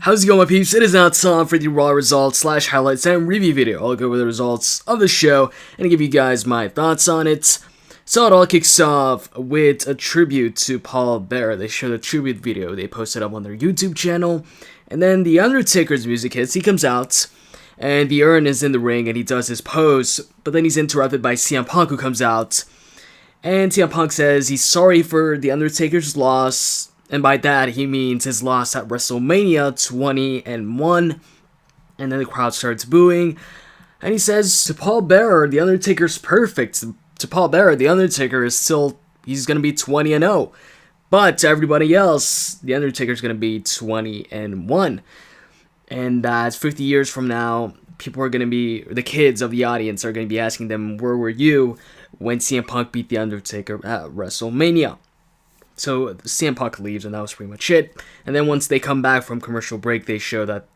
How's it going, my peeps? It is now time for the Raw results / highlights and review video. I'll go over the results of the show and give you guys my thoughts on it. So it all kicks off with a tribute to Paul Beare. They showed a tribute video they posted up on their YouTube channel. And then the Undertaker's music hits. He comes out and the urn is in the ring and he does his pose. But then he's interrupted by CM Punk, who comes out. And CM Punk says he's sorry for the Undertaker's loss. And by that, he means his loss at WrestleMania 20-1. And then the crowd starts booing. And he says to Paul Beare, the Undertaker's perfect. To Paul Beare, the Undertaker is still, he's going to be 20-0. But to everybody else, the Undertaker's going to be 20-1. And that's 50 years from now, people are going to be, the kids of the audience are going to be asking them, where were you when CM Punk beat the Undertaker at WrestleMania? So CM Punk leaves, and that was pretty much it. And then once they come back from commercial break, they show that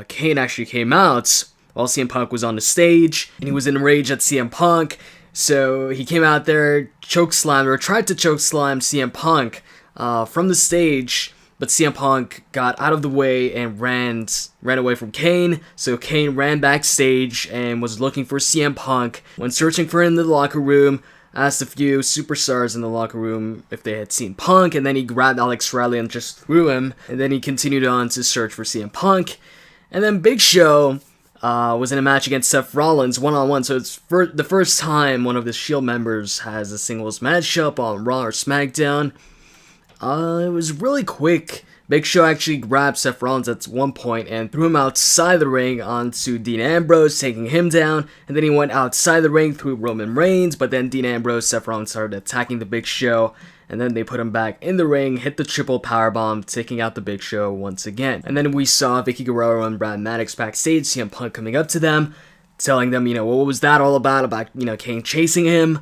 Kane actually came out while CM Punk was on the stage, and he was enraged at CM Punk. So he came out there, chokeslammed, or tried to chokeslam CM Punk from the stage, but CM Punk got out of the way and ran away from Kane. So Kane ran backstage and was looking for CM Punk. When searching for him in the locker room, asked a few superstars in the locker room if they had seen Punk, and then he grabbed Alex Riley and just threw him, and then he continued on to search for CM Punk. And then Big Show was in a match against Seth Rollins one-on-one, so it's the first time one of the Shield members has a singles matchup on Raw or SmackDown. It was really quick. Big Show actually grabbed Seth Rollins at one point and threw him outside the ring onto Dean Ambrose, taking him down. And then he went outside the ring through Roman Reigns, but then Dean Ambrose, Seth Rollins started attacking the Big Show. And then they put him back in the ring, hit the triple powerbomb, taking out the Big Show once again. And then we saw Vickie Guerrero and Brad Maddox backstage, CM Punk coming up to them, telling them, what was that all about, Kane chasing him.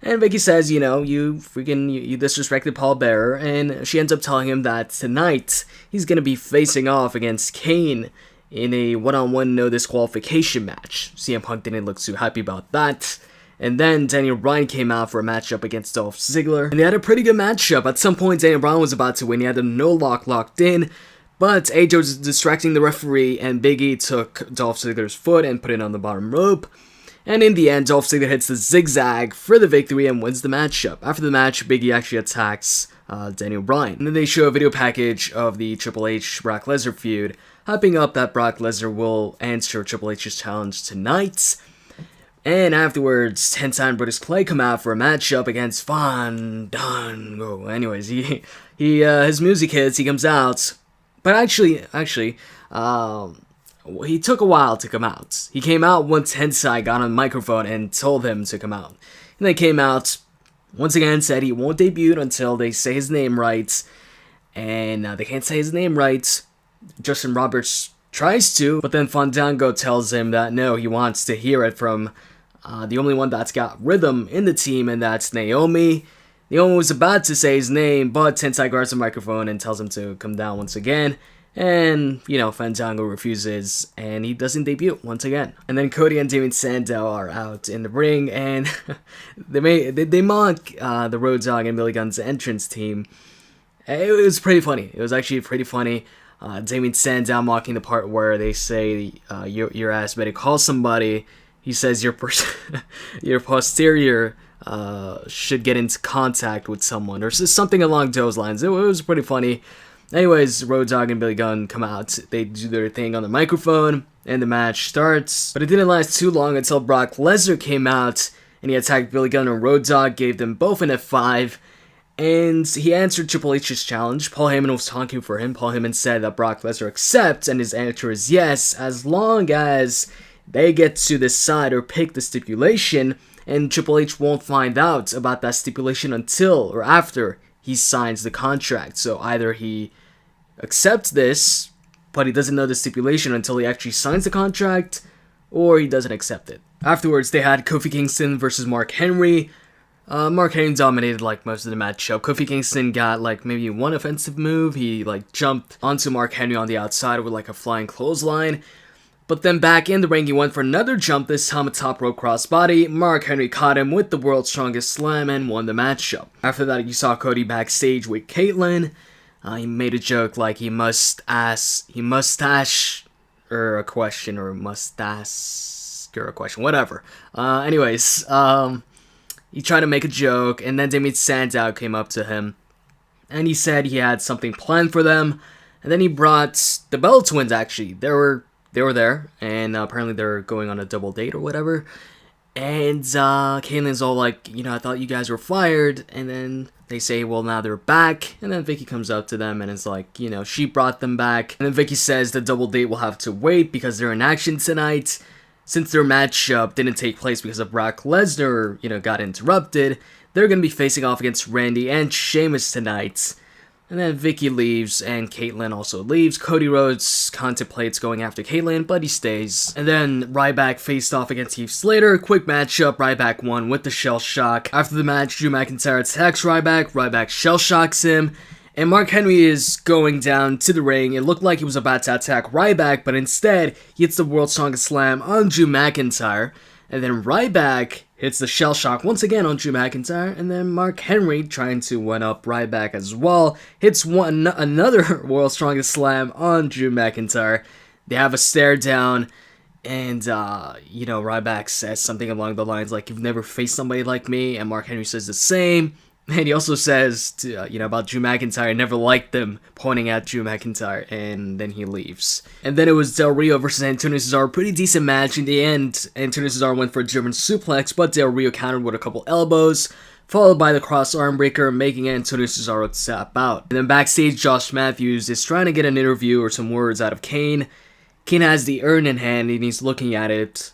And Vickie says, you disrespected Paul Beare, and she ends up telling him that tonight he's going to be facing off against Kane in a one-on-one no disqualification match. CM Punk didn't look too happy about that. And then Daniel Bryan came out for a matchup against Dolph Ziggler, and they had a pretty good matchup. At some point, Daniel Bryan was about to win. He had a no-lock locked in, but AJ was distracting the referee, and Big E took Dolph Ziggler's foot and put it on the bottom rope. And in the end, Dolph Ziggler hits the Zig Zag for the victory and wins the matchup. After the match, Big E actually attacks Daniel Bryan. And then they show a video package of the Triple H Brock Lesnar feud, hyping up that Brock Lesnar will answer Triple H's challenge tonight. And afterwards, Tensai and British Clay come out for a matchup against Fandango. Anyways, his music hits, he comes out. But actually, he took a while to come out. He came out once Tensai got on the microphone and told him to come out. And they came out, once again said he won't debut until they say his name right. And they can't say his name right. Justin Roberts tries to, but then Fandango tells him that no, he wants to hear it from the only one that's got rhythm in the team, and that's Naomi. Naomi was about to say his name, but Tensai grabs the microphone and tells him to come down once again. And, Fandango refuses, and he doesn't debut once again. And then Cody and Damien Sandow are out in the ring, and they mock the Rhodes, Dogg, and Billy Gunn's entrance team. It was pretty funny. It was actually pretty funny. Damien Sandow mocking the part where they say, your ass better call somebody. He says your posterior should get into contact with someone, or something along those lines. It was pretty funny. Anyways, Rhodes, Dogg, and Billy Gunn come out. They do their thing on the microphone, and the match starts. But it didn't last too long until Brock Lesnar came out, and he attacked Billy Gunn and Rhodes, Dogg, gave them both an F5, and he answered Triple H's challenge. Paul Heyman was talking for him. Paul Heyman said that Brock Lesnar accepts, and his answer is yes, as long as they get to decide or pick the stipulation, and Triple H won't find out about that stipulation until or after he signs the contract. So either he accepts this, but he doesn't know the stipulation until he actually signs the contract, or he doesn't accept it. Afterwards, they had Kofi Kingston versus Mark Henry. Mark Henry dominated most of the matchup. Kofi Kingston got maybe one offensive move. He jumped onto Mark Henry on the outside with a flying clothesline. But then back in the ring, he went for another jump, this time a top rope crossbody. Mark Henry caught him with the world's strongest slam and won the matchup. After that, you saw Cody backstage with Caitlyn. He made a joke like he must ask her a question, or must ask her a question, whatever. Anyways, he tried to make a joke, and then Damien Sandow came up to him, and he said he had something planned for them, and then he brought the Bell Twins. Actually, they were there, and apparently they're going on a double date or whatever. And Kaylin's all like, I thought you guys were fired. And then they say, well, now they're back. And then Vickie comes up to them and is like, she brought them back. And then Vickie says the double date will have to wait because they're in action tonight. Since their matchup didn't take place because of Brock Lesnar, got interrupted, they're going to be facing off against Randy and Sheamus tonight. And then Vickie leaves, and Kaitlyn also leaves. Cody Rhodes contemplates going after Kaitlyn, but he stays. And then Ryback faced off against Heath Slater. Quick matchup, Ryback won with the shell shock. After the match, Drew McIntyre attacks Ryback. Ryback shell shocks him. And Mark Henry is going down to the ring. It looked like he was about to attack Ryback, but instead, he hits the World's Strongest Slam on Drew McIntyre. And then Ryback hits the shell shock once again on Drew McIntyre, and then Mark Henry, trying to one-up Ryback as well, hits another World's Strongest Slam on Drew McIntyre. They have a stare down, and, Ryback says something along the lines like, you've never faced somebody like me, and Mark Henry says the same. And he also says, about Drew McIntyre, never liked them, pointing at Drew McIntyre, and then he leaves. And then it was Del Rio versus Antonio Cesaro, pretty decent match. In the end, Antonio Cesaro went for a German suplex, but Del Rio countered with a couple elbows, followed by the cross armbreaker, making Antonio Cesaro tap out. And then backstage, Josh Matthews is trying to get an interview or some words out of Kane. Kane has the urn in hand, and he's looking at it.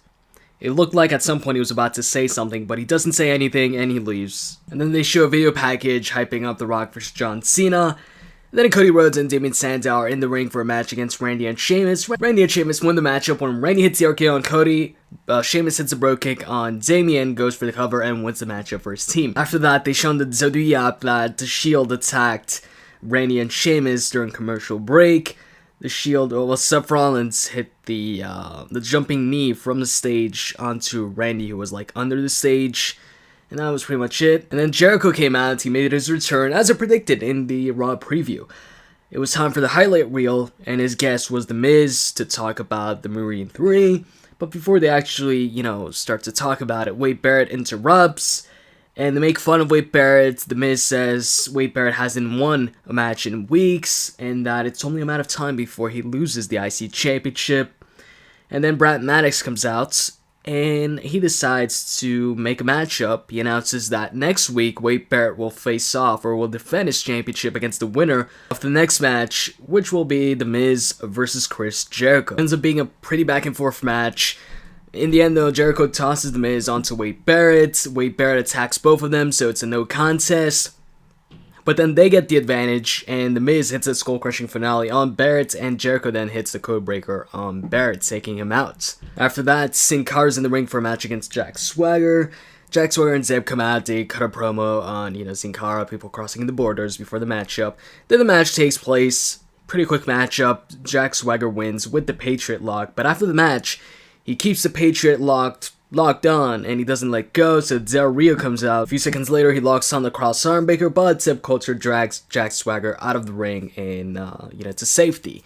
It looked like at some point he was about to say something, but he doesn't say anything, and he leaves. And then they show a video package hyping up The Rock versus John Cena. And then Cody Rhodes and Damien Sandow are in the ring for a match against Randy and Sheamus. Randy and Sheamus win the matchup when Randy hits the RKO on Cody. Sheamus hits a bro kick on Damien, goes for the cover, and wins the matchup for his team. After that, they shown the WWE that the Shield attacked Randy and Sheamus during commercial break. The Shield, Seth Rollins hit the jumping knee from the stage onto Randy, who was like under the stage, and that was pretty much it. And then Jericho came out. He made his return as I predicted in the Raw preview. It was time for the highlight reel, and his guest was The Miz to talk about the Marine 3. But before they actually, start to talk about it, Wade Barrett interrupts. And to make fun of Wade Barrett, The Miz says Wade Barrett hasn't won a match in weeks, and that it's only a matter of time before he loses the IC Championship. And then Brad Maddox comes out, and he decides to make a matchup. He announces that next week, Wade Barrett will face off, or will defend his championship against the winner of the next match, which will be The Miz versus Chris Jericho. It ends up being a pretty back and forth match. In the end, though, Jericho tosses The Miz onto Wade Barrett. Wade Barrett attacks both of them, so it's a no contest. But then they get the advantage, and The Miz hits a skull-crushing finale on Barrett, and Jericho then hits the codebreaker on Barrett, taking him out. After that, Sin Cara's in the ring for a match against Jack Swagger. Jack Swagger and Zeb come out, they cut a promo on, Sin Cara, people crossing the borders before the matchup. Then the match takes place. Pretty quick matchup. Jack Swagger wins with the Patriot Lock, but after the match, he keeps the Patriot locked on, and he doesn't let go, so Del Rio comes out. A few seconds later, he locks on the cross armbreaker, but Zeb Coulter drags Jack Swagger out of the ring, and, to safety.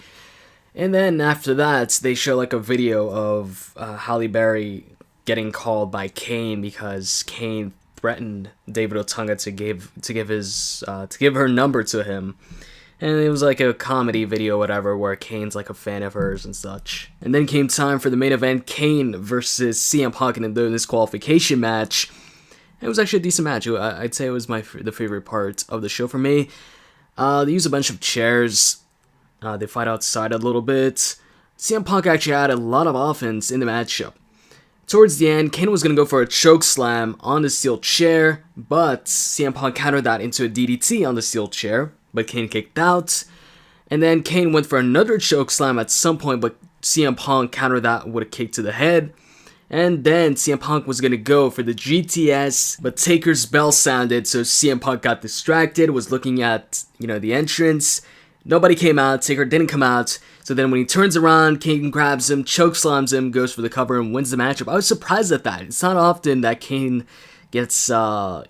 And then after that, they show, a video of Halle Berry getting called by Kane because Kane threatened David Otunga to give her number to him. And it was a comedy video, whatever, where Kane's a fan of hers and such. And then came time for the main event, Kane versus CM Punk in the disqualification match. It was actually a decent match. I'd say it was the favorite part of the show for me. They use a bunch of chairs. They fight outside a little bit. CM Punk actually had a lot of offense in the matchup. Towards the end, Kane was going to go for a chokeslam on the steel chair, but CM Punk countered that into a DDT on the steel chair. But Kane kicked out. And then Kane went for another chokeslam at some point, but CM Punk countered that with a kick to the head. And then CM Punk was going to go for the GTS, but Taker's bell sounded, so CM Punk got distracted, was looking at, the entrance. Nobody came out, Taker didn't come out. So then when he turns around, Kane grabs him, chokeslams him, goes for the cover, and wins the matchup. I was surprised at that. It's not often that Kane gets,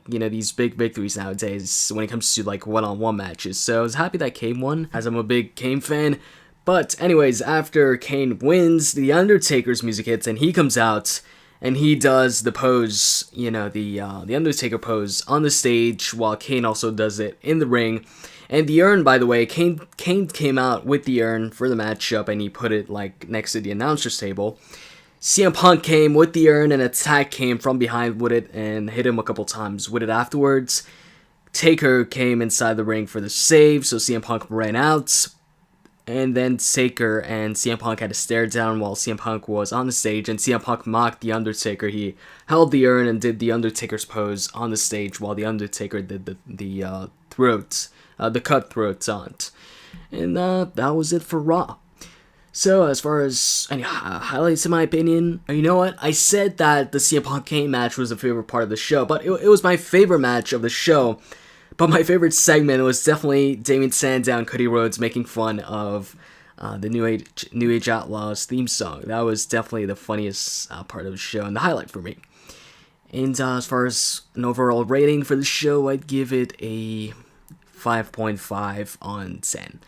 these big victories nowadays when it comes to, like, one-on-one matches. So I was happy that Kane won, as I'm a big Kane fan. But anyways, after Kane wins, the Undertaker's music hits, and he comes out, and he does the pose, the Undertaker pose on the stage, while Kane also does it in the ring. And the urn, by the way, Kane came out with the urn for the matchup, and he put it, like, next to the announcer's table. CM Punk came with the urn and attacked Kane from behind with it and hit him a couple times with it afterwards. Taker came inside the ring for the save, so CM Punk ran out. And then Taker and CM Punk had to stare down while CM Punk was on the stage, and CM Punk mocked the Undertaker. He held the urn and did the Undertaker's pose on the stage while the Undertaker did the cutthroat taunt. And that was it for Raw. So, as far as any highlights in my opinion, you know what? I said that the CM Punk Kane match was the favorite part of the show, but it was my favorite match of the show. But my favorite segment was definitely Damien Sandow and Cody Rhodes making fun of the New Age Outlaws theme song. That was definitely the funniest part of the show and the highlight for me. And as far as an overall rating for the show, I'd give it a 5.5 on 10.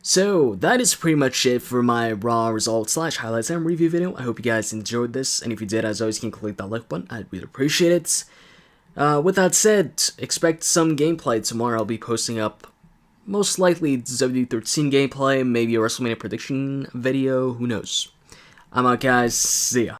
So, that is pretty much it for my Raw results / highlights and review video. I hope you guys enjoyed this, and if you did, as always, you can click that like button. I'd really appreciate it. With that said, expect some gameplay tomorrow. I'll be posting up, most likely, WWE13 gameplay, maybe a WrestleMania prediction video, who knows. I'm out, guys. See ya.